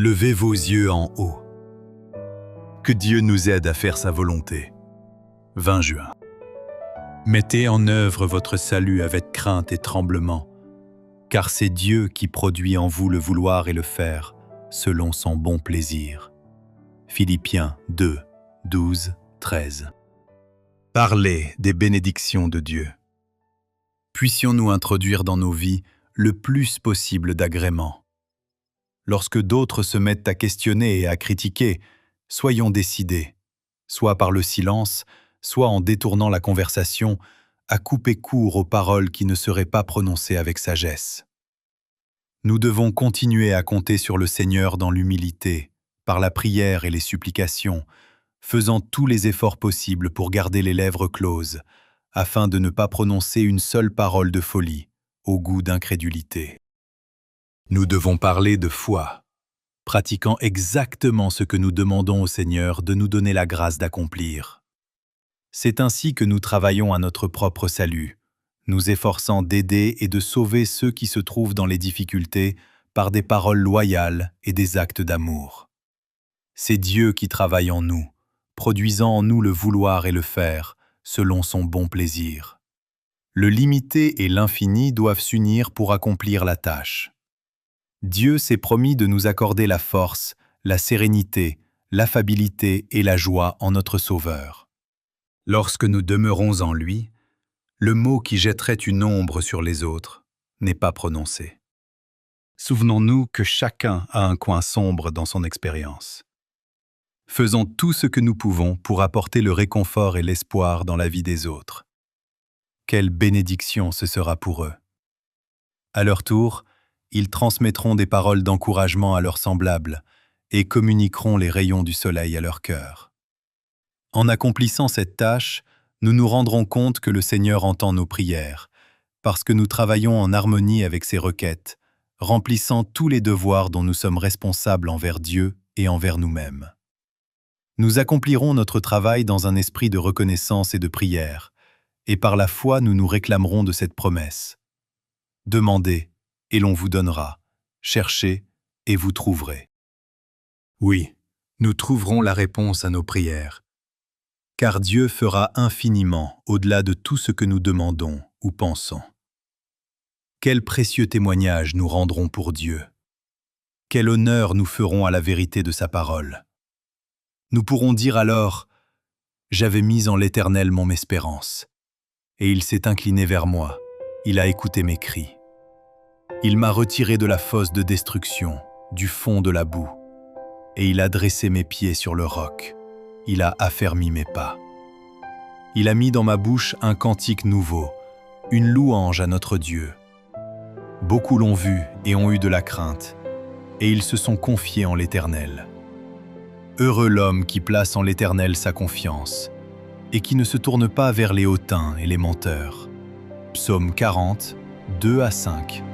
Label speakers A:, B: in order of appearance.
A: Levez vos yeux en haut. Que Dieu nous aide à faire sa volonté. 20 juin. Mettez en œuvre votre salut avec crainte et tremblement, car c'est Dieu qui produit en vous le vouloir et le faire, selon son bon plaisir. Philippiens 2, 12, 13. Parlez des bénédictions de Dieu. Puissions-nous introduire dans nos vies le plus possible d'agréments. Lorsque d'autres se mettent à questionner et à critiquer, soyons décidés, soit par le silence, soit en détournant la conversation, à couper court aux paroles qui ne seraient pas prononcées avec sagesse. Nous devons continuer à compter sur le Seigneur dans l'humilité, par la prière et les supplications, faisant tous les efforts possibles pour garder les lèvres closes, afin de ne pas prononcer une seule parole de folie, au goût d'incrédulité. Nous devons parler de foi, pratiquant exactement ce que nous demandons au Seigneur de nous donner la grâce d'accomplir. C'est ainsi que nous travaillons à notre propre salut, nous efforçant d'aider et de sauver ceux qui se trouvent dans les difficultés par des paroles loyales et des actes d'amour. C'est Dieu qui travaille en nous, produisant en nous le vouloir et le faire, selon son bon plaisir. Le limité et l'infini doivent s'unir pour accomplir la tâche. Dieu s'est promis de nous accorder la force, la sérénité, l'affabilité et la joie en notre Sauveur. Lorsque nous demeurons en lui, le mot qui jetterait une ombre sur les autres n'est pas prononcé. Souvenons-nous que chacun a un coin sombre dans son expérience. Faisons tout ce que nous pouvons pour apporter le réconfort et l'espoir dans la vie des autres. Quelle bénédiction ce sera pour eux. À leur tour, ils transmettront des paroles d'encouragement à leurs semblables et communiqueront les rayons du soleil à leur cœur. En accomplissant cette tâche, nous nous rendrons compte que le Seigneur entend nos prières, parce que nous travaillons en harmonie avec ses requêtes, remplissant tous les devoirs dont nous sommes responsables envers Dieu et envers nous-mêmes. Nous accomplirons notre travail dans un esprit de reconnaissance et de prière, et par la foi nous nous réclamerons de cette promesse. Demandez, et l'on vous donnera. Cherchez, et vous trouverez. Oui, nous trouverons la réponse à nos prières, car Dieu fera infiniment au-delà de tout ce que nous demandons ou pensons. Quel précieux témoignage nous rendrons pour Dieu! Quel honneur nous ferons à la vérité de sa parole! Nous pourrons dire alors « J'avais mis en l'Éternel mon espérance, et il s'est incliné vers moi, il a écouté mes cris. Il m'a retiré de la fosse de destruction, du fond de la boue, et il a dressé mes pieds sur le roc. Il a affermi mes pas. Il a mis dans ma bouche un cantique nouveau, une louange à notre Dieu. Beaucoup l'ont vu et ont eu de la crainte, et ils se sont confiés en l'Éternel. Heureux l'homme qui place en l'Éternel sa confiance, et qui ne se tourne pas vers les hautains et les menteurs. Psaume 40, 2 à 5.